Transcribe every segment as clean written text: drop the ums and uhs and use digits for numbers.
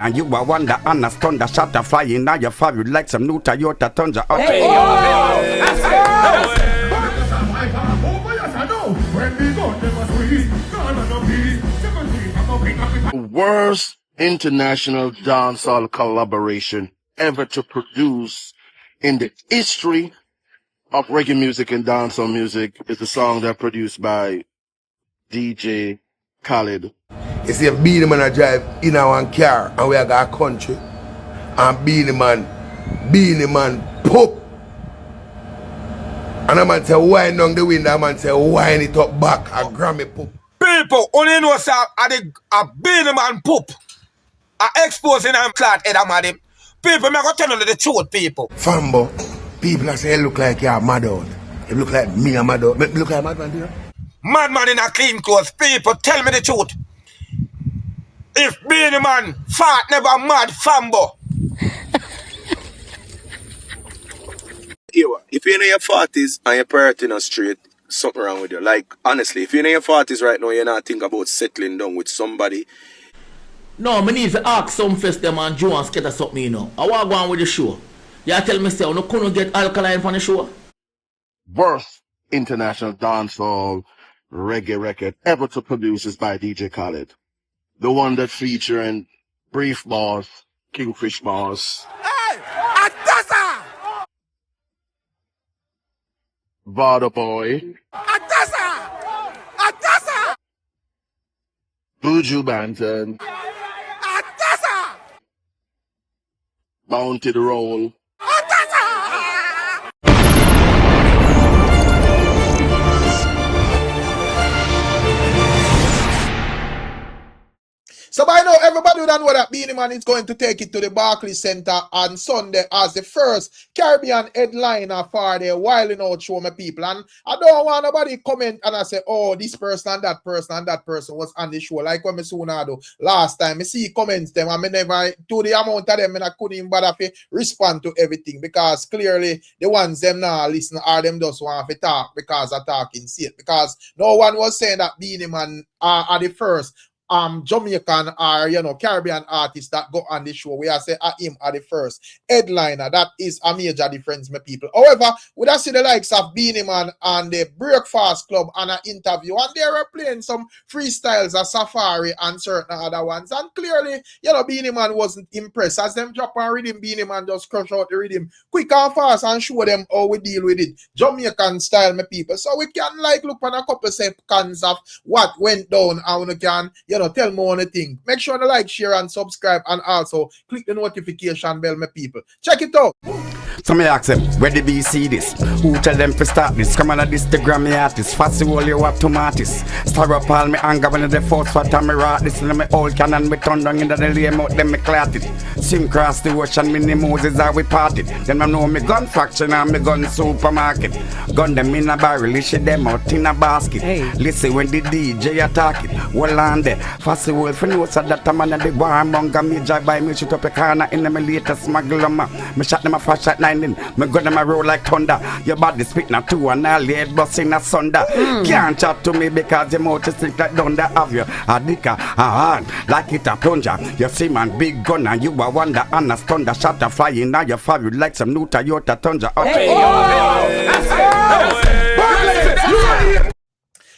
And you are one that understand the shot of flying. Now your fire like some new Toyota Tundra. Worst international dancehall collaboration ever to produce in the history of reggae music and dancehall music is the song that produced by DJ Khaled. You see, if Beenie Man a drive in our car and we are got a country, and Beenie Man pop. And a man say wind down the window, a man say wind it up back, a Grammy pop. People only know say a Beenie Man poop. A exposing and clot head of madam. People, me go tell you the truth, people. Fambo, people are say look like you're mad out. You look like me a mad out. Me look like a madman here. Madman in a clean clothes. People, tell me the truth. If Beenie Man fart never mad, Fambo. If you're in your 40s and you're partying on straight, something wrong with you. Like, honestly, if you're in your 40s right now, you're not thinking about settling down with somebody. No, me need to ask Sumfest them and Joe and scatter something, you know. I want to go on with the show. You tell me, say, you couldn't get alkaline from the show? Worst international dancehall reggae record ever to produce is by DJ Khaled. The one that featuring Brief Boss, Kingfish Boss, Vada Boy, Buju Banton, Bounty the Roll, So by now, everybody would know that Beenie Man is going to take it to the Barclays Center on Sunday as the first Caribbean headliner for the Wilding Out show, my people. And I don't want nobody comment and I say, oh, this person and that person was on the show. Like when I soon do last time, I see comments them and I never, to the amount of them, and I couldn't even bother to respond to everything because clearly the ones them now listen are them just want to talk because I'm talking shit. Because no one was saying that Beenie Man are the first Jamaican or Caribbean artists that go on the show. We are say him are the first headliner. That is a major difference, my people. However, we don't see the likes of Beenie Man and the Breakfast Club on an interview, and they were playing some freestyles of Safari and certain other ones. And clearly, Beenie Man wasn't impressed. As them drop on rhythm, Beenie Man just crush out the rhythm quick and fast and show them how we deal with it. Jamaican style, my people. So we can look on a couple seconds of what went down and we can, tell me one thing. Make sure to like, share, and subscribe, and also click the notification bell, my people. Check it out. So me ask them, where did we see this? Who tell them to start this? Come on, this the Grammy artist. Fast all you have tomatoes. Stir up all me anger when the force for time me rock this. And me old cannon me turn down into the lame out, then me clot it. Swim across the ocean, mini Moses how we parted. Then I know me gun faction and me gun supermarket. Gun them in a barrel, issue them out in a basket. Hey. Listen when the DJ attack it. Well on there. Fast all for no so that a man and the warmonger me drive by me shoot up a corner in the me latest smuggle me shot them a flash at 9 in. Me gun them a roll like thunder. Your body spit na two and all the head bust in a sunder. Can't chat to me because your mouth is thick like thunder. Have you a dick a hand like it a plunger. You see man big gun and you a wonder and a thunder shot a flying now your fire like some new Toyota Tundra.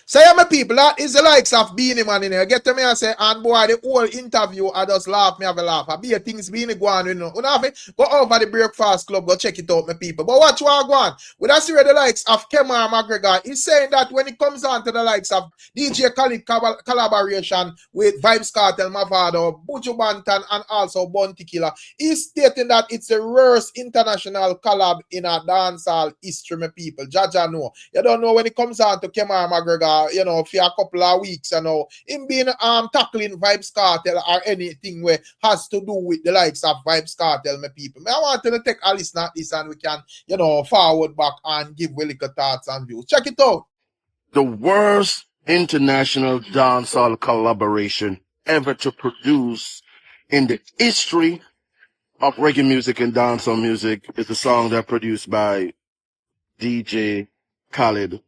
So yeah, my people, that is the likes of Beenie Man in here. Get to me and say, and boy, the whole interview, I just laugh, me have a laugh. I be a things Beenie go on, You have it? Go over the Breakfast Club, go check it out, my people. But watch what go on. We don't see where the likes of KEMAR McGregor. He's saying that when it comes on to the likes of DJ Khaled collaboration with VYBZ KARTEL MAVADO, Buju Banton, and also Bounty Killer, he's stating that it's the worst international collab in a dancehall history, my people. Jaja know. You don't know when it comes on to KEMAR McGregor, for a couple of weeks, him being tackling VYBZ KARTEL or anything where has to do with the likes of VYBZ KARTEL, my people. I want to take a listen at this and we can, forward back and give a little thoughts and views. Check it out. the worst international dancehall collaboration ever to produce in the history of reggae music and dancehall music is the song that produced by DJ Khaled.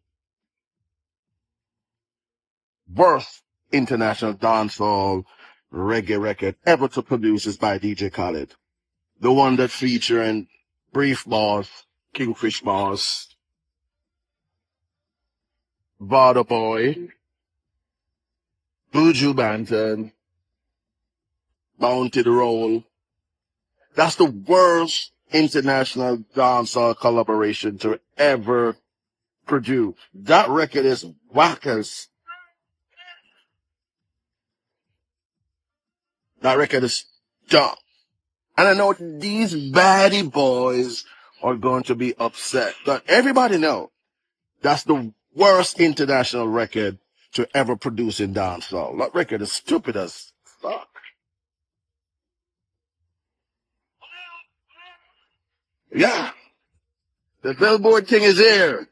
Worst international dancehall reggae record ever to produce is by DJ Khaled. The one that featuring Brief Boss, Kingfish Boss, Vada Boy, Buju Banton, Bounty the Roll. That's the worst international dancehall collaboration to ever produce. That record is whackers. That record is dumb. And I know these baddie boys are going to be upset. But everybody know that's the worst international record to ever produce in dancehall. That record is stupid as fuck. Yeah. The Billboard thing is here.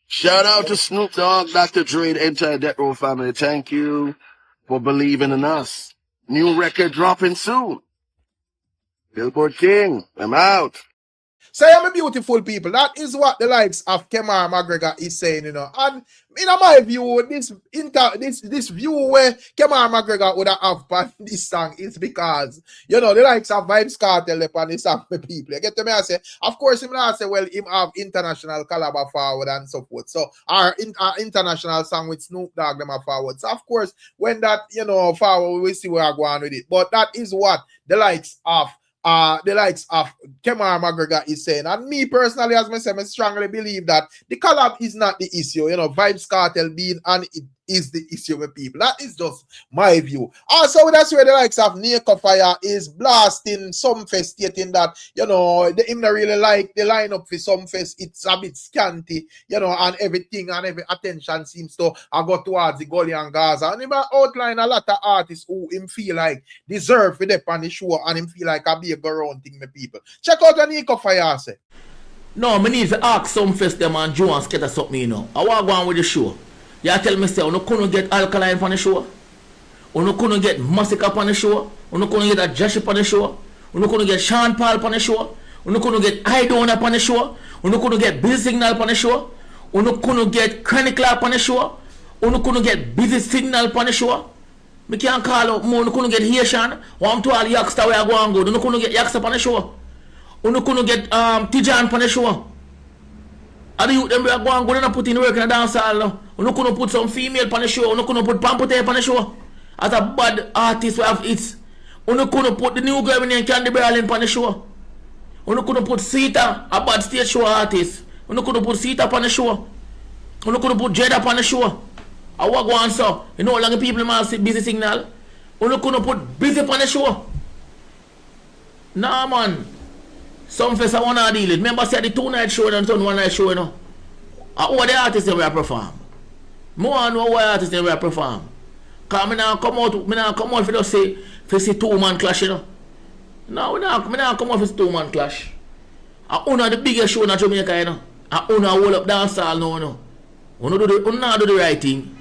Shout out to Snoop Dogg, Dr. Dre, the entire Death Row family. Thank you for believing in us. New record dropping soon. Billboard King, I'm out. Say, I'm a beautiful people. That is what the likes of KEMAR McGregor is saying, you know. And in my view, this view where KEMAR McGregor would have on this song is because, you know, the likes of VYBZ KARTEL upon this song for people. You get to me? I say, of course, him not say, well, him have international collab forward and so forth. So, our international song with Snoop Dogg them are forward. So, of course, when that, you know, forward, we see where I go on with it. But that is what the likes of KEMAR McGregor is saying. And me personally, as I say, I strongly believe that the collab is not the issue. You know, VYBZ KARTEL being and it is the issue with people. That is just my view. Also, that's where the likes of Neko Fire is blasting Sumfest, stating that, you know, they him not really like the lineup for Sumfest. It's a bit scanty, you know, and everything and every attention seems to go towards the Gully and Gaza. And he outline a lot of artists who him feel like deserve for them on the show and him feel like a big around thing with people. Check out what Neko Fire say. No, I need to ask Sumfest them and Jones get us something, you know. I want to go on with the show. You tell me, say, you couldn't get Alkaline on the show. You couldn't get Massacre on the show. You couldn't get a Josh on the show. You couldn't get Sean Paul on the show. You couldn't get Idona on the show. You couldn't get Busy Signal on the show. You couldn't get Chronicle on the show. You couldn't get Busy Signal on the show. I can't call out more. You couldn't get Haitian. I'm to all Yaksta where I go and go. You couldn't get Yaksta on the show. You couldn't get Tijan on the show. And the youth them go and go and put in work in a dance hall. You couldn't put some female on the show. You couldn't put Pampote on the show. As a bad artist we have hits. You couldn't put the new girl named Candy Berlin on the show. You couldn't put Sita, a bad stage show artist. You couldn't put Sita on the show. You couldn't put Jada on the show. I walk on so. You know how long people might see Busy Signal. You couldn't put Busy on the show. Nah man. Sumfest I want to deal it. Remember say the 2-night show and 1-night show, you know. Who the artists that we perform? More and more artists that we perform. Because I now come out for just say 2-man clash, you know. No, I now come out for 2-man clash. I own the biggest show in Jamaica, you know. I own a whole up dance hall now, you know. You not do the right thing.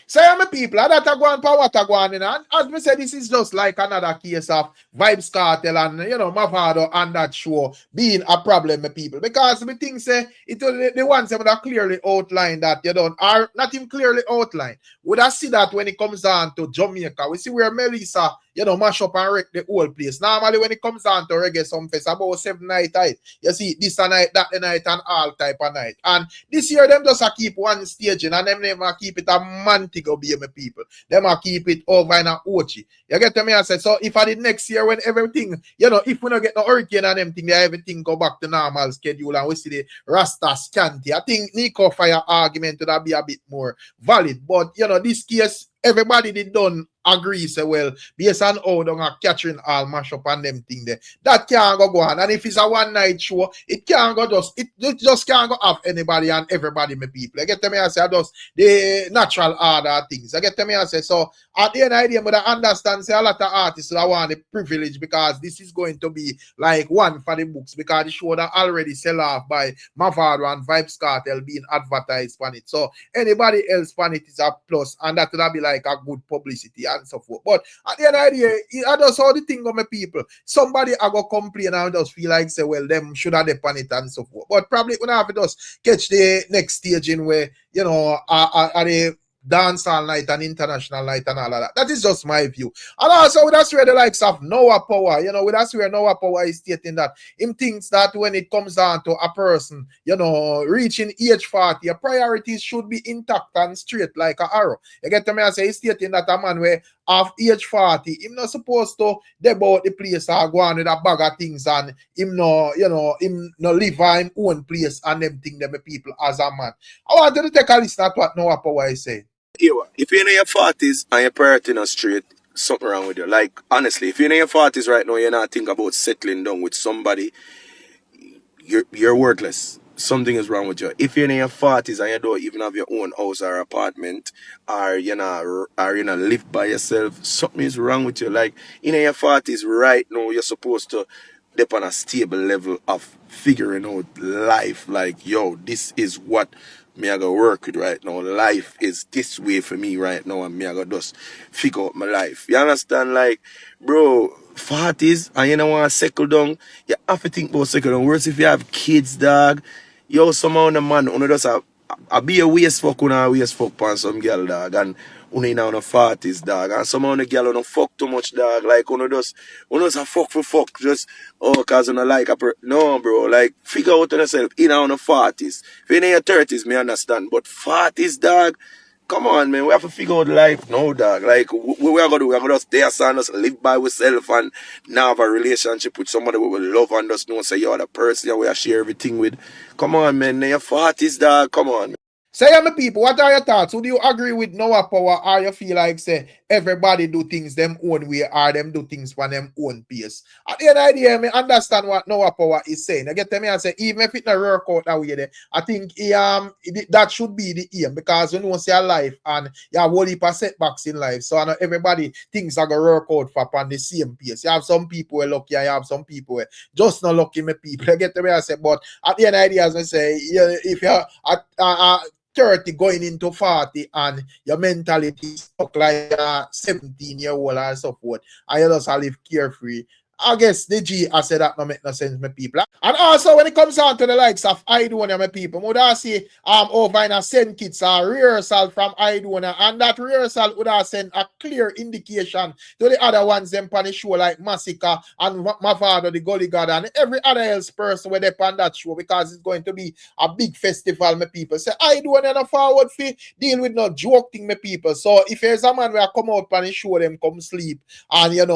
So I'm a people, that are going for what are going in. And as we said, this is just like another case of VYBZ KARTEL and, you know, Mavado and that show being a problem with people. Because we think, say, it was the ones that would have clearly outlined that, you don't, are not even clearly outlined. Would have see that when it comes down to Jamaica. We see where Melissa, you know, mash up and wreck the whole place. Normally, when it comes down to reggae Sumfest, about 7 night. You see, this a night, that a night, and all type of night. And this year, them just keep one staging, and them never keep it a mantic of BMA people. Them a keep it over in a Ochi. You get to me? I say, so if I did next year, when everything, you know, if we don't get no hurricane and them thing, everything go back to normal schedule, and we see the Rasta scanty. I think Neko Fire argument would be a bit more valid. But, you know, this case, everybody did done agree, say, well, based on how don't have Catherine all mash up on them thing there. That can't go on. And if it's a 1-night show, it can't go it just can't go have anybody and everybody, my people. I get to me, I say, I just the natural order things. I get to me, I say, so at the end of the day, but I understand, say, a lot of artists that want the privilege because this is going to be like one for the books because the show that already sell off by Mavado and VYBZ KARTEL being advertised on it. So anybody else on it is a plus, and that would be like a good publicity and so forth. But at the end of the day, I just saw the thing of my people. Somebody I go complain and just feel like say, well, them should have depend it and so forth. But probably when I have to just catch the next stage in where, you know, dancehall night and international night and all of that. That is just my view. And also, that's where the likes of Noah Power, you know, that's where Noah Power is stating that him thinks that when it comes down to a person, you know, reaching age 40, your priorities should be intact and straight like an arrow. You get to me? I say he's stating that a man where of age 40, him not supposed to deb out the place or go on with a bag of things and him no, you know, him no live on him own place and them thing them people as a man. I want you to take a listen at what Noah Power is saying. If you're in your 40s and your priority not straight, something wrong with you. Like, honestly, if you're in your 40s right now, you're not thinking about settling down with somebody, you're worthless. Something is wrong with you. If you're in your 40s and you don't even have your own house or apartment, or you know live by yourself, something is wrong with you. Like, in your 40s right now, you're supposed to dip on a stable level of figuring out life. Like, yo, this is what me I gotta work with right now. Life is this way for me right now, and me I gotta just figure out my life. You understand? Like, bro, 40s and you don't want to settle down, you have to think about settle down. Worse if you have kids, dog. Yo, somehow the man, you just a be a waste fuck on a waste fuck on some girl, dog, and you know in the 40s, dog, and somehow the girl don't fuck too much, dog. Like you just a fuck for fuck, just cause you don't like no, bro. Like, figure out on yourself in the 40s. If you're in your 30s, me understand, but 40s, dog. Come on, man. We have to figure out life now, dog. Like, what we are going to do? We are going to stay aside, us live by ourselves and now have a relationship with somebody we will love and just know, say, you're the person that we share everything with. Come on, man. In your 40s, dog. Come on, man. Say, my people, what are your thoughts? Would you agree with Noah Power, or you feel like, say, everybody do things them own way, or them do things for them own pace? At the end of the day, I understand what Noah Power is saying. I get to me and say, even if it not work out that way, I think that should be the aim, because you know, say a life and you have a whole heap of setbacks in life. So I know everybody thinks are going to work out for upon the same pace. You have some people who are lucky, you have some people who are just not lucky, my people. I get to me and say, but at the end of the day, as I say, if you're at 30 going into 40 and your mentality is stuck like a 17-year-old and so forth, and you just live carefree, I guess the G I said that no make no sense, my people. And also when it comes down to the likes of Idonia, my people, would I see over in a send kits a rehearsal from Idonia, and that rehearsal would have send a clear indication to the other ones them on the show like Massacre and Mavado, the Gully God, and every other else person where they on that show, because it's going to be a big festival, my people. So Idonia no forward for deal with no joke thing, my people. So if there's a man where come out on the show, them come sleep and you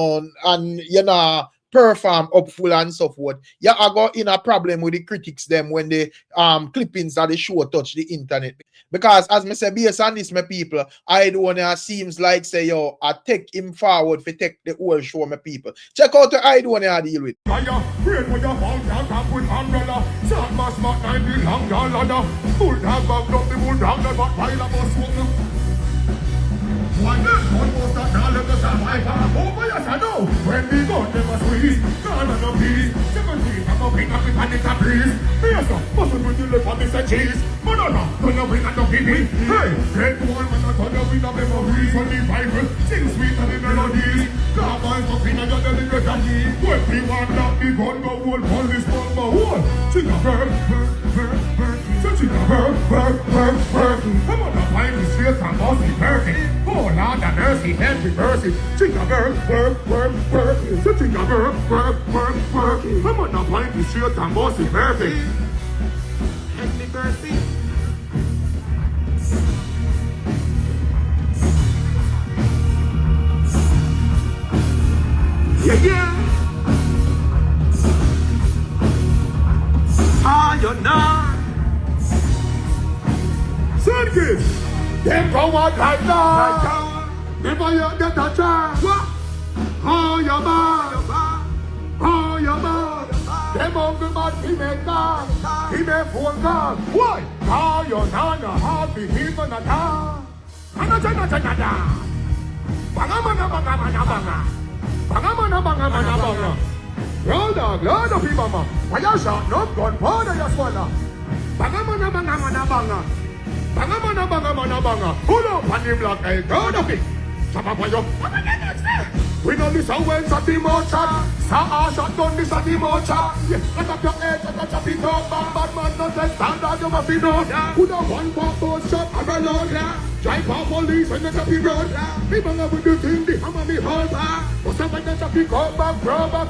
know perform up full and so forth, you are going in a problem with the critics them when the clippings of the show touch the internet. Because as me say, based on this, my people, Idonia seems like say, yo, I take him forward for take the whole show, my people. Check out the Idonia I deal with. One almost a dollar to survive. Oh, yes, I know. When we go, they must squeeze. God and no peace. 17, I'm going to bring up a breeze. Yes, sir. Must we do the promise and cheese? But no, don't you bring up no baby. Hey, get one when I turn up with the memories from the Bible. Sing sweet and the melodies. God, I'm talking to your deliberate. When we want that, the gun go hold police number one. Sing a verb. Sing a verb. Come on, the line is straight and must be perfect. Oh, Lord have mercy, every mercy. Sing a verb. Sing a verb. Come on, the line is straight and must be perfect. Every mercy. Yeah. Are you not? Circus! Them go out like that! Never you get a chance! What? Oh, your man! Oh, your man! Them of the man, he make God! He make phone God! Why? Oh, your nana, happy even a da! Banga! Roll dog, load of people, man. Why you shot no gun, powder you swallow? Banga. Pull up on the block, hey, roll of it. Chop up on you. We know this how when Sati Mocha. Sa shot gun, this Sati Mocha. Yeah, let up your head, let up chop it up. Bad man, not let stand out, you must be known. Put up one pop, shot, and a load, yeah. Drive for police when the traffic road. Me bang up with the thing, the hammer me hold back. But when the traffic come back, throw back.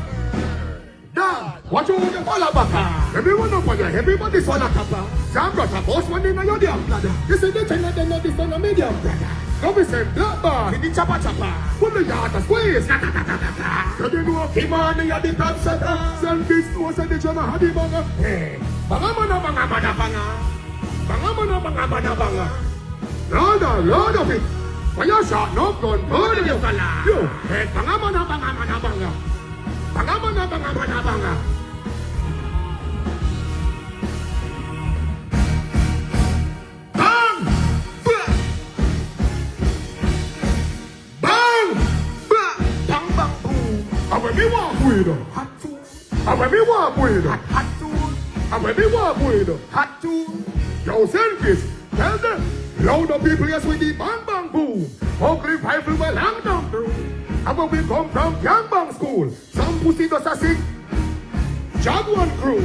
Dad, watch you the follow back. Everyone up on you, everybody swallow kappa. Sam got a boss one in your damn bladder. You see the China, then not this on a medium brother. Go be say black bar in the chopper chopper. Put the yard a squeeze. You know KEMAR, you are the top setter. Send this to us and the drummer had the banger. Hey, banga mana banga mana banga. Banga mana banga mana banga. Lord of it. Fire shot, no gun, burn in your color. Yo, hey, banga mana banga mana banga. Banga mana banga mana banga. Bang! Bang! Bang bang boom. And when me walk with hot tool. And when me walk with hot tool. And when me walk with hot tool. Yo, Selfish, tell them. Loud up people, yes, with the bang bang boom. Ugly rifle well hang down through. And when we come from gang bang school, some pussy does a sick Jaguar crew.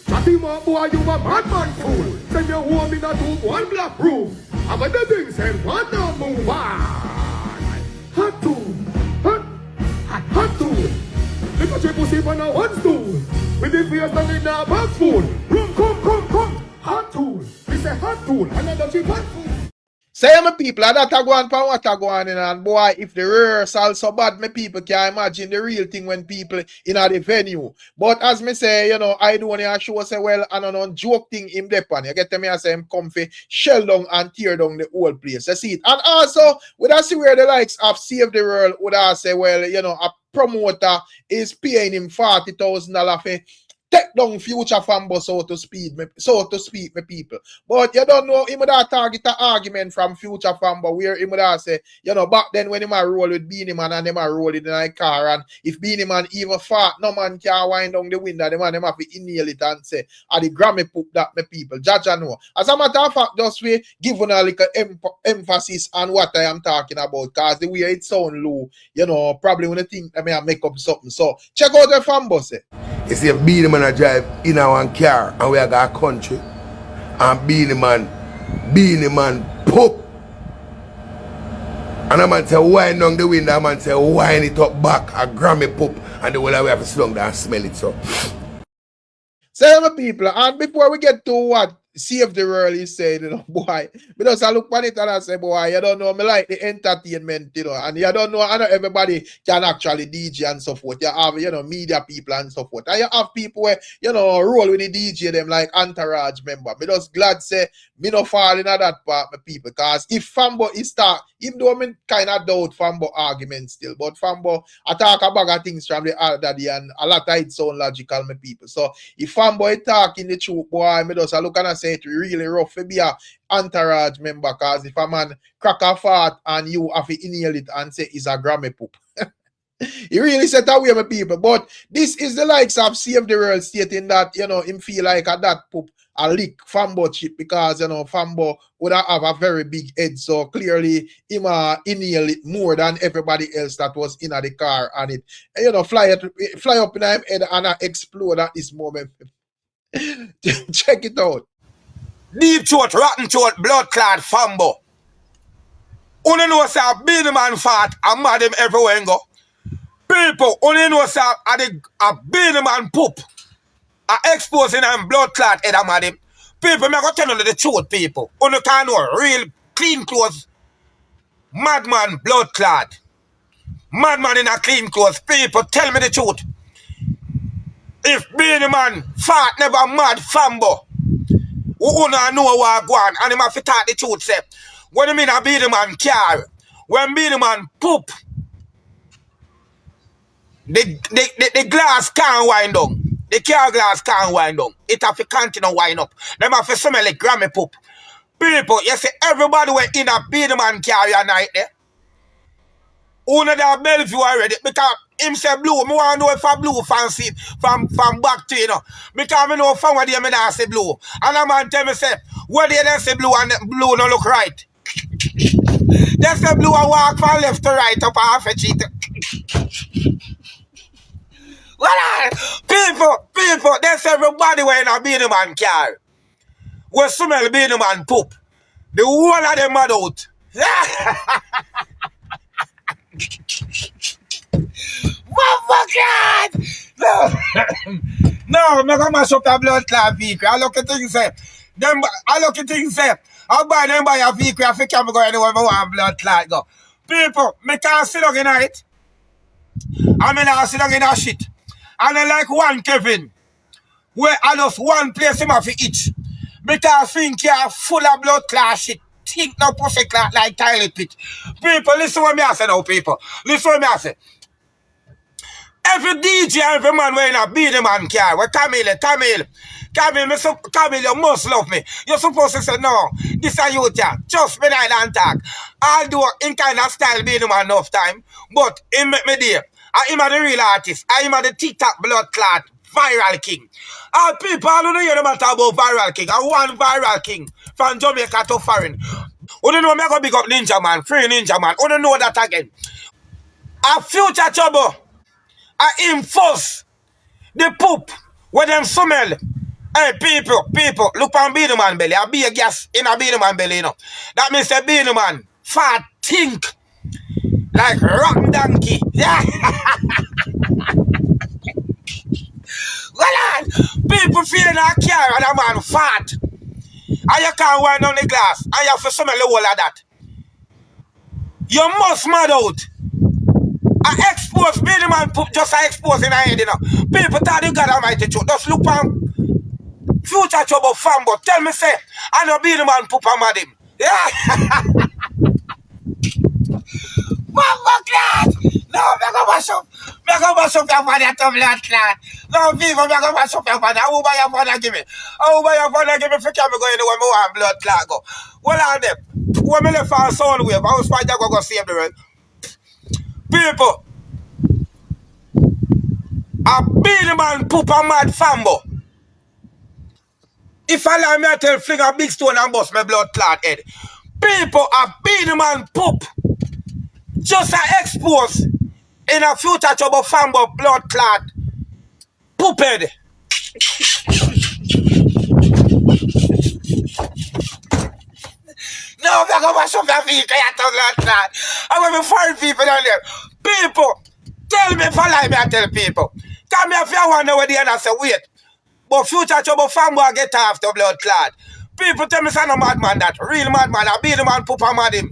Chatty my boy, you a madman fool. Send your home in a 2-1 black room. And when the thing said, what now move on? Hot tool, hot tool. Look at your pussy on a one stool. With the face down in a back fool. Room, come. Hot tool. It's a hot tool. Another cheap hot tool. Say my people, that a go on for what a go on in, and boy, if the rehearsal so bad, my people can imagine the real thing when people in the venue. But as me say, you know, I do want to show say, well, I don't know, joke thing in Depan. You get to me, I say, I'm comfy, shell down and tear down the whole place. You see it. And also, would I see where the likes of Save the World would I say, well, you know, a promoter is paying him $40,000 for take down future FAMBO, so to speak, my people. But you don't know, him would have target an argument from future FAMBO where him would have say, you know, back then when him a roll with BEENIE Man and them a roll in a car, and if BEENIE Man even fart, no man can wind down the window, the man them have to inhale it and say, are the Grammy poop that my people. Judge and know. As a matter of fact, just we give one a little emphasis on what I am talking about, because the way it sound low, you know, probably when you think I may make up something. So check out the FAMBO say. You see, if BEENIE Man a drive in our car and we are got a country, and BEENIE Man pop. And a man say wind down the window, a man say wind it up back, a Grammy pop, and the whole way have to slung down and smell it so. Say my people, and before we get to what Save the World is saying, you know, boy, because I look at it and I say, boy, you don't know, me like the entertainment, you know, and you don't know, I know everybody can actually DJ and so forth. You have, you know, media people and so forth. And you have people where, you know, roll with the DJ, them like Entourage member. Me just glad say, me no fall in that part, my people, because if FAMBO is start, even though I kind of doubt FAMBO argument still, but FAMBO, I talk about things from the other day, and a lot of it sound logical, my people. So if FAMBO is talking the truth, boy, me just look and I say it really rough to be a Entourage member, because if a man crack a fart and you have to inhale it and say it's a Grammy poop. He really set away my people. But this is the likes of Save the World stating that, you know, him feel like a that poop a lick FAMBO chip, because, you know, FAMBO would have a very big head. So clearly him inhale it more than everybody else that was in the car, and it, you know, fly up in him head and explode at this moment. Check it out. Deep throat, rotten throat, blood clot FAMBO. Only know say BEENIE Man fat and mad him everywhere and go. People only know say a BEENIE Man poop. A exposing and blood clot head and mad him. People, me go tell you the truth, people. Only can know real clean clothes. Madman blood clot. Madman in a clean clothes. People, tell me the truth. If BEENIE Man fat never mad FAMBO, who know what go on, and him have to talk the truth, say, when you mean a BEENIE Man car, when BEENIE Man poop, the glass can't wind down. The car glass can't wind down. It have to continue wind up. Them have to smell like Grammy poop. People, you see, everybody were in a BEENIE Man car your night there. Who know that Bellevue already, because him say blue. Me want to know if a blue fancy from back to, you know. Because I know from where they not say blue. And a man tell me say, where they say blue and blue no look right. They say blue and walk from left to right up half a cheat. People, they say everybody wearing a BEENIE Man car. We smell BEENIE Man poop. The whole of them mad out. Motherfucker! No, no, I'm not gonna mash up the blood clot vehicle. I look at things say, I'll buy them by a vehicle. I think I'm going anywhere. I want blood clot go. People, me can't sit down in it. I mean, I sit down in a shit. And I like one Kevin, where I just one place him off each. Because I think you're full of blood clot shit. Think no pussy clot like toilet pit. People, listen what me I say now, people. Listen what me I say. Every DJ, every man wearing a BEENIE man car. Well, Camille, you must love me. You're supposed to say, no, this is you, just me and talk. I'll do in kind of style BEENIE man enough time, but him make me there. I am the real artist. I am the TikTok blood clot viral king. All people, I don't hear no matter about viral king. I want viral king from Jamaica to foreign. Who don't know me go big up Ninja Man, free Ninja Man. Who don't know that again? A future trouble. I enforce the poop with them smell. Hey, people, look on BEENIE man belly. I be a gas in a BEENIE man belly, you know. That means a BEENIE man fat think like rotten donkey. Yeah. Well on, people feel not care and a man fat. And you can't wind on the glass and you have to smell the whole of that. You must mad out. I expose BEENIE man poop just I expose in the head, you know. People thought you God Almighty truth. Just look on future trouble FAMBO. Tell me say, I know BEENIE man poop and mad him. Yeah. Mama clad! No, I'm going to mash up. I'm going to mash up your father to blood clad. No, people, I'm going to mash up your father. Who buy your father give me? Who buy your father give me for camera going anywhere me want blood clad go? Well on them. When me left on sound wave, I was fighting to go save the world. People, a BEENIE man poop and mad FAMBO. If I lie me, I tell fling a big stone and bust my blood clot head. People, a BEENIE man poop. Just a expose in a future trouble FAMBO blood clot poop head. No, I'm not going to mash up that vehicle. I'm going to find people down there. People, tell me if I lie me, I tell people. Tell me if you want to know where the end say, wait. But future trouble FAMBO I get after blood clot. People tell me say no madman that. Real madman. I be the man poop and mad him.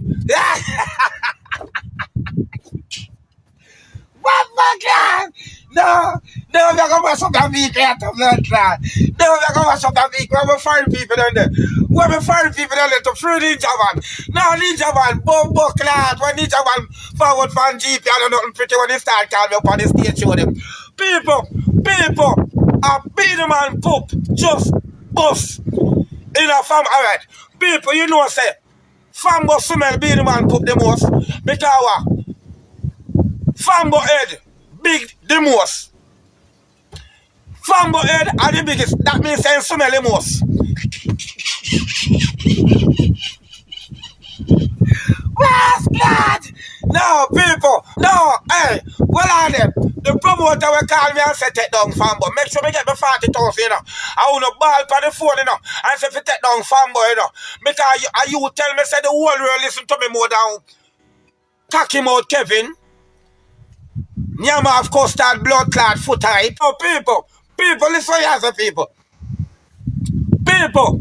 What my God? No, I'm not going to mash up that vehicle after blood clot. No, I'm not going to mash up that vehicle. I'm going to find people down there. We're going to find people down there to free Ninja Man. No, Ninja Man, bumbo clot. When Ninja Man forward fan GP, I don't know nothing pretty when they start calling me up on the stage show them. People, a BEENIE man poop just bust in a farm. Alright, people, you know, say, FAMBO smell BEENIE man poop the most because FAMBO head big the most. FAMBO head are the biggest. That means they smell the most. What's that? No, people. No, hey. Well, on them. The promoter will call me and say, take down FAMBO. Make sure me get me 40,000, you know. I want to ball for the phone, you know. And say, if you take down FAMBO, you know. Because you tell me, say, the whole world listen to me more down. Cock him out, Kevin. Nyama, of course, that blood clot foot type. Oh, people, listen here, say, people. FAMBO.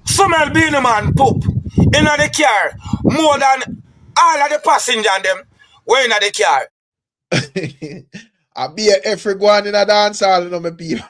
Smell BEENIE man poop in the car more than all of the passengers and them were in the car. I be every one in a dance hall, you know, my people.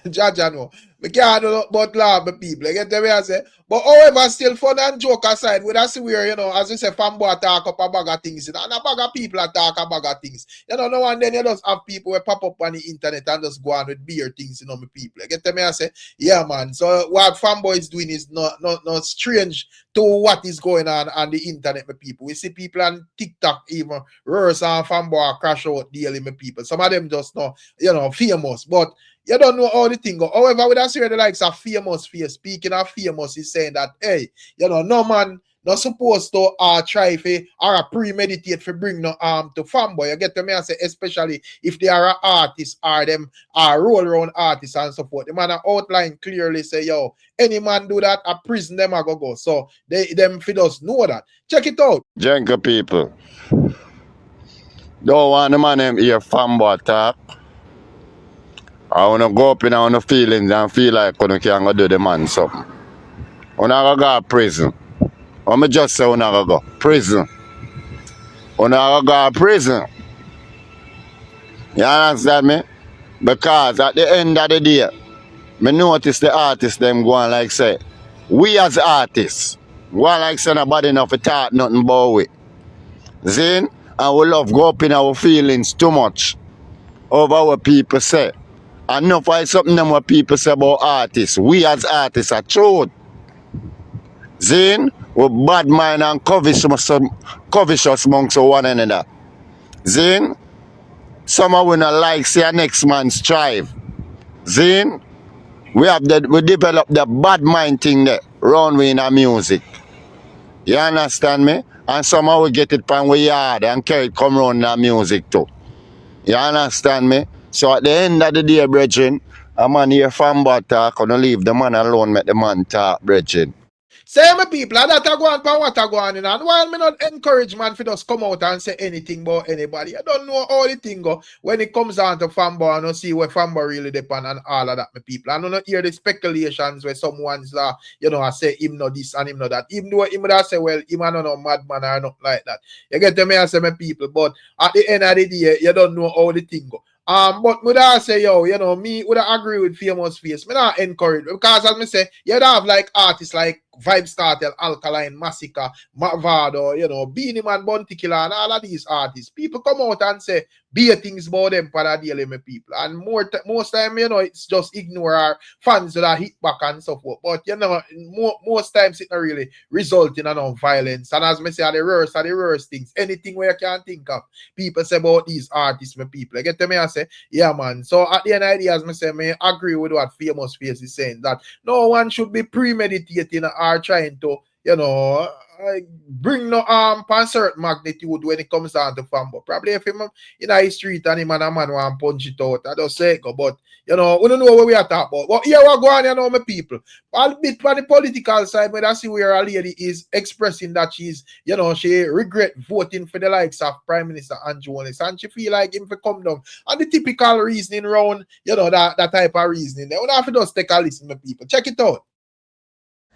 Jaja know. I can't do nothing but laugh, my people. You get the way I say? But however, still fun and joke aside, we that's where, you know, as we say, FAMBO talk up a bag of things, you know, and a bag of people talk a bag of things. You know, now and then you just have people who pop up on the internet and just go on with beer things, you know, my people. You get the way I say? Yeah, man. So what FAMBO is doing is not strange to what is going on the internet, my people. We see people on TikTok even worse and FAMBO crash out daily, my people. Some of them just know, you know, famous, but you don't know how the thing go. However, with us here, the likes of famous face, speaking of famous, is saying that, hey, you know, no man not supposed to try for or premeditate for bring no to FAMBO. You get to me and say, especially if they are an artist or them are roll around artists and so forth. The man outline clearly say, yo, any man do that, a prison them a go. So them for us know that. Check it out. Jenka people. Don't want the man them hear FAMBO talk. I wanna go up in our feelings and feel like I can go do the man something. I wanna go to prison. I'm just say I wanna go prison. I wanna go to prison. You understand me? Because at the end of the day, me notice the artists them going like say, we as artists, going like say nobody enough to talk nothing about it. Zin, and we love go up in our feelings too much over what people say. And enough is something them what people say about artists. We as artists are truth. Zin, we bad mind and covetous amongst one another. Zin, some of we not like see a next man strive. Zin, we develop the bad mind thing there round we in our music. You understand me? And somehow we get it from we yard and carry it come round in our music too. You understand me? So at the end of the day, brethren, a man hear FAMBO talk, gonna leave the man alone, make the man talk, brethren. Say my people, that I go on for what I go on in. And while me not encourage man for just come out and say anything about anybody, I don't know how the thing go when it comes down to FAMBO. I don't see where FAMBO really depend on all of that, my people. I don't hear the speculations where someone's I say him no this and him no that. Even though him that say, well, him no madman or not like that. You get to me, I say my people, but at the end of the day, you don't know how the thing go. But would I say, me would I agree with Famous Face. Me not encourage because as me say, you don't have like artists like VYBZ KARTEL, Alkaline, Massacre, Mavado, Beenie Man, Bounty Killer, and all of these artists. People come out and say be things about them for the daily, my people. And most time, it's just ignore our fans that hit back and so forth. But most times it not really result in violence. And as me say, the worst things. Anything where you can think of, people say about these artists, my people. You get to me, I say, yeah, man. So at the end of the day, as me say, I agree with what Famous Face is saying, that no one should be premeditating are trying to, bring no pan certain magnitude when it comes down to FAMBO. Probably if him in a street and him and a man want to punch it out, I don't say go, but we don't know what we are talking about. But here we go on, my people. A bit on the political side, when I see where a lady is expressing that she's, she regret voting for the likes of Prime Minister Andrew Holness, and she feel like him to come down. And the typical reasoning around, that type of reasoning. We don't have to just take a listen, my people. Check it out.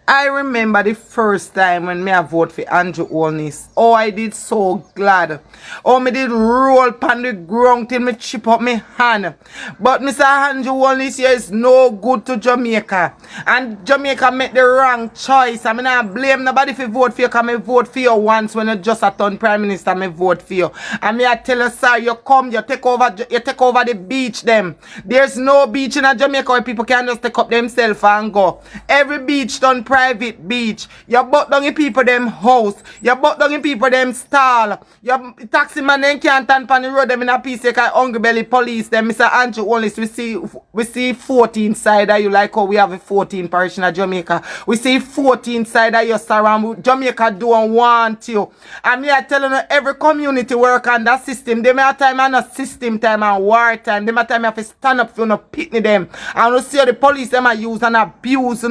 I remember the first time when me I vote for Andrew Holness. Oh, I did so glad. Oh, me did roll pan the ground till me chip up me hand. But Mr. Andrew Holness here is no good to Jamaica. And Jamaica make the wrong choice. I mean, I blame nobody for vote for you, because I vote for you once when you just a turn Prime Minister, I vote for you. And me I tell you, sir, you come, you take over the beach them. There's no beach in Jamaica where people can just take up themselves and go. Every beach done private beach. You butt down in people them house. You butt down in people them stall. Your taxi man them can't stand on the road them in a piece like hungry belly police them. Mr. Andrew Holness, we see 14 side of you like how we have a 14 parish in Jamaica. We see 14 side of you surround. Jamaica don't want you. And me I telling you, every community work on that system. They may have time and a system time and war time. They may have time have to stand up for no pitney them. And you see how the police them are use and abuse,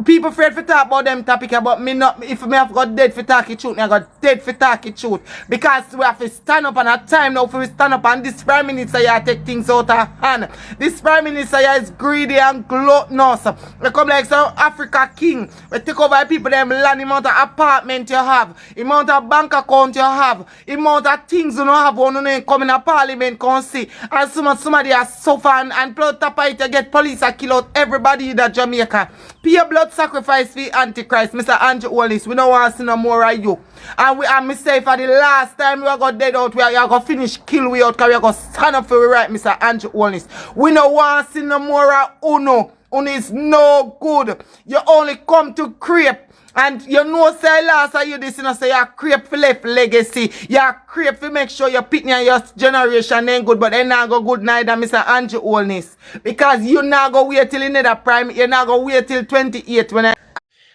People afraid for talk about them topic, but me not. If me have got dead for talking truth, me I got dead for talking truth. Because we have to stand up and a time now for we stand up, and this Prime Minister here take things out of hand. This Prime Minister here is greedy and gluttonous. They come like some Africa king. We take over people them land, amount of apartment you have, amount of bank account you have, amount of things you don't have when you come in a parliament can see. And somebody has suffered and blood tap it to get police and kill out everybody in Jamaica. Pay blood sacrifice for Antichrist, Mr. Andrew Holness. We don't want to see no more of you. And me say for the last time we are going dead out, we are going to finish kill we out, because we are going to stand up for we right, Mr. Andrew Holness. We don't want to see no more of Uno. Uno is no good. You only come to creep. And say last of you this, say you creep for left legacy. You creep for make sure your pitney and your generation ain't good, but they not go good neither, Mr. Andrew Holness. Because you not go wait till another prime, you not go wait till 28 when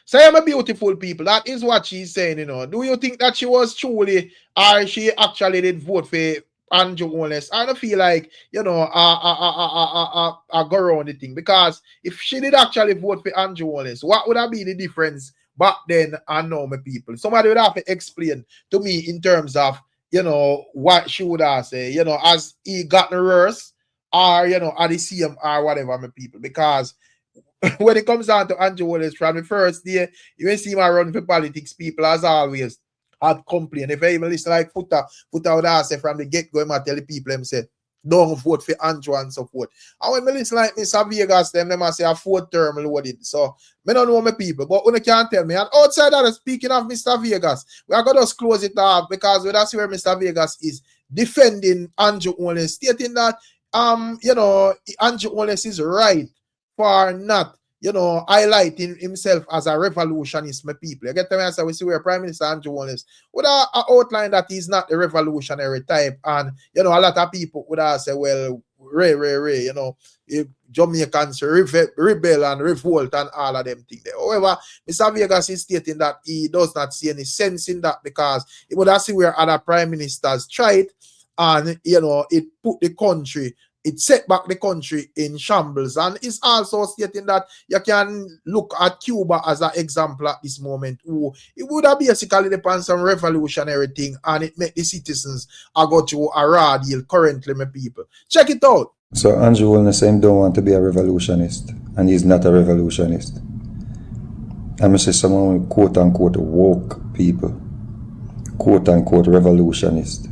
So I'm a beautiful people. That is what she's saying, you know. Do you think that she was truly, or she actually did vote for Andrew Holness? I don't feel like, you know, I go around the thing. Because if she did actually vote for Andrew Holness, what would have been the difference back then and now, my people? Somebody would have to explain to me in terms of, you know, what she would have say, you know, as he got the worse, or, you know, at the CM or whatever, my people. Because when it comes down to Andrew Holness, from the first day, you will see my run for politics, people as always had complained. If I even listen like Footer would ask from the get-go, I tell the people, them say, don't vote for Andrew and so forth. And when I listen like Mr. Vegas, them say a 4th term loaded. So, I don't know my people, but when you can't tell me. And outside of that, speaking of Mr. Vegas, we are going to just close it off because that's where Mr. Vegas is defending Andrew Holness, stating that, you know, Andrew Holness is right for not, you know, highlighting himself as a revolutionist, my people. You get me? So we see where Prime Minister Andrew Holness would have outlined that he's not a revolutionary type. And, you know, a lot of people would have said, well, Ray, you know, Jamaicans rebel and revolt and all of them things there. However, Mr. Vegas is stating that he does not see any sense in that because he would have seen where other prime ministers tried and, you know, it put the country, it set back the country in shambles. And it's also stating that you can look at Cuba as an example at this moment. Who it would have basically depend some revolutionary thing and it make the citizens go through a raw deal currently, my people. Check it out. So Andrew Holness don't want to be a revolutionist, and he's not a revolutionist. I'm going to say someone with quote-unquote woke people, quote-unquote revolutionist.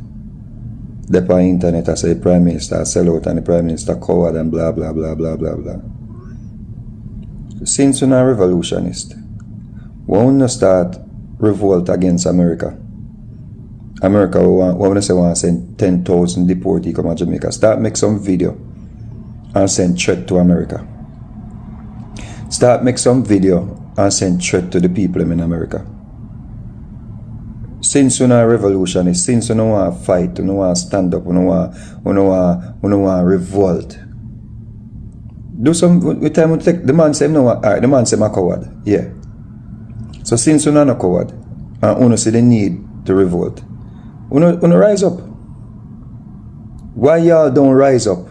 They on internet, I say Prime Minister sell out and the Prime Minister coward and blah blah blah blah blah blah. Since you're not a revolutionist, we want to start revolt against America. America want to send 10,000 deportees come to Jamaica. Start make some video and send threat to America. Start make some video and send threat to the people in America. Since you're not a revolutionist, since you don't want to fight, you don't want to stand up, you don't want to revolt. Do some with time we take the man say no, alright, the man say I'm a coward. Yeah. So since you're not a coward and you see the need to revolt, you rise up. Why y'all don't rise up?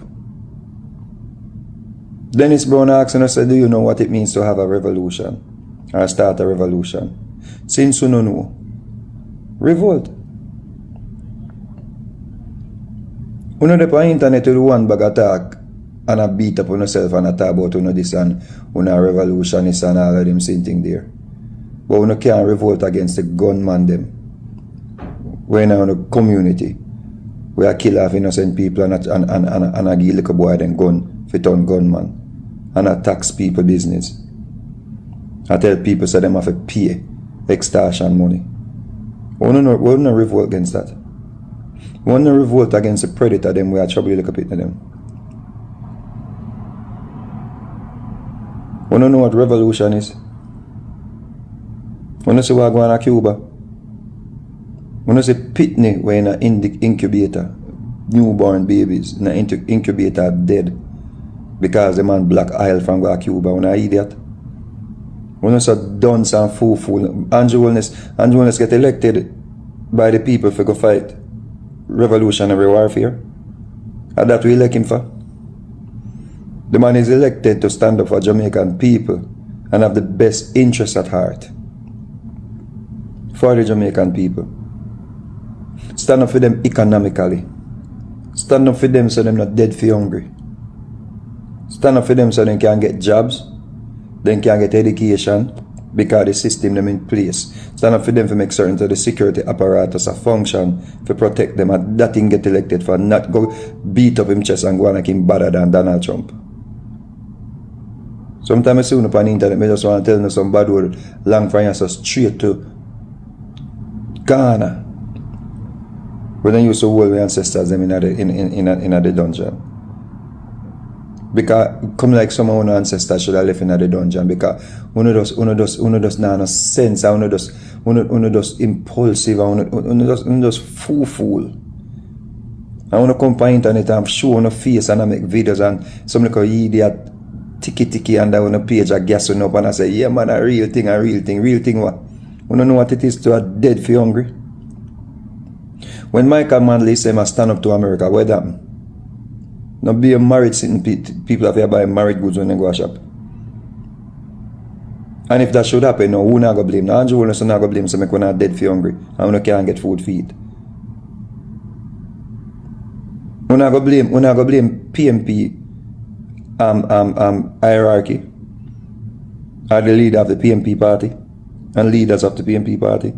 Dennis Brown asked and I said, do you know what it means to have a revolution or start a revolution? Since you don't know, revolt. You know the internet to do one bag attack and a beat up on yourself and a talk about this and a revolutionist and all of them same thing there. But you can't revolt against the gunman them. We're in a community. We are kill off innocent people and a give little boy then gun fit on gunman and a tax people business. I tell people so them have to pay extortion money. We don't revolt against that. We don't revolt against the predator them we are trouble look up at them. We don't know what revolution is. We don't see what going on in Cuba. We don't see pitney where in an incubator, newborn babies in an incubator dead because the man black oil from Cuba. We're not idiot. We don't see dunce and fool. Andrew Holness get elected by the people for go fight revolutionary warfare. And that we elect him for. The man is elected to stand up for Jamaican people and have the best interests at heart for the Jamaican people. Stand up for them economically. Stand up for them so they're not dead for hungry. Stand up for them so they can get jobs, they can get education because the system them in place. Stand up for them to make certain that the security apparatus a function to protect them and that thing get elected for not go beat up him chest and go and make him better than Donald Trump. Sometimes I see on the internet, I just want to tell you some bad word long from here so straight to Ghana. When they used to hold my ancestors them in the dungeon. Because come like some of our ancestors should have left in the dungeon because one of those not no sense, one of those impulsive, one of those fool. I want to come on internet and show on a face and I make videos and some little idiot ticky under on a page a gas up and I say, yeah man, a real thing what? We don't know what it is to a dead for hungry. When Michael Manley say I stand up to America, what happened? No be a married sitting people have here buy married goods when they go shop. And if that should happen, no, who not go blame? No, Andrew Wilson not go blame, so make one not dead for hungry. And we can't get food feed. We not go blame PMP hierarchy. Are the leader of the PMP party and leaders of the PMP party.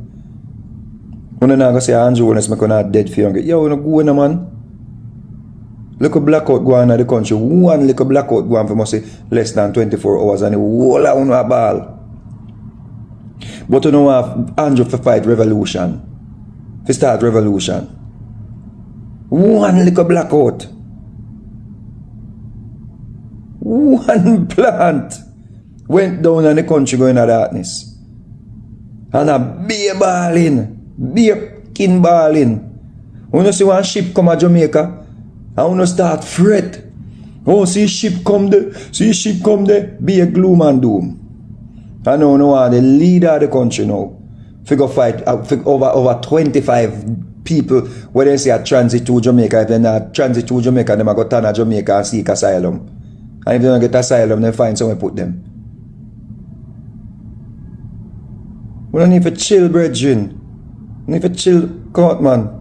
We not go say Andrew Wilson make one not dead for hungry. Yo, we not go in, man. Look a blackout go on in the country. One little blackout go on for must say less than 24 hours and the whole of a ball. But you know have Andrew for fight revolution. For start revolution. One little blackout. One plant went down in the country going to darkness. And a beer balling. Beer kin balling. When you see one ship come to Jamaica, I want to start fret. Oh, see ship come there, be a gloom and doom. I know the leader of the country now. Figure fight over 25 people where they say a transit to Jamaica. If they not transit to Jamaica, they go turn to Jamaica and seek asylum. And if they don't get asylum, they find somewhere to put them. We don't need to chill, brethren. We need to chill, court man.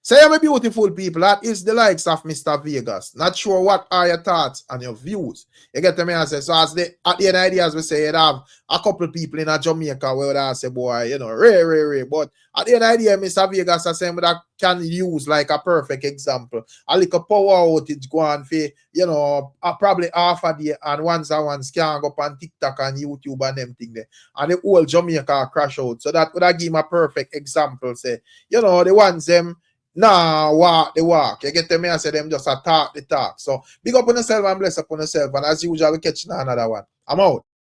Say, my beautiful people, that is the likes of Mr. Vegas. Not sure what are your thoughts and your views. You get to me and say, so at the end of the day, as we say, you have a couple of people in Jamaica where I say, boy, you know, rare. But at the end of the day, Mr. Vegas is saying that can use like a perfect example. A little power outage go on for, you know, probably half a day and once can go up on TikTok and YouTube and them thing there. And the whole Jamaica crash out. So that would give him a perfect example. Say, you know, the ones them walk the walk. You get to me and say them just talk the talk. So big up on yourself and bless up on yourself. And as usual, we catch another one. I'm out.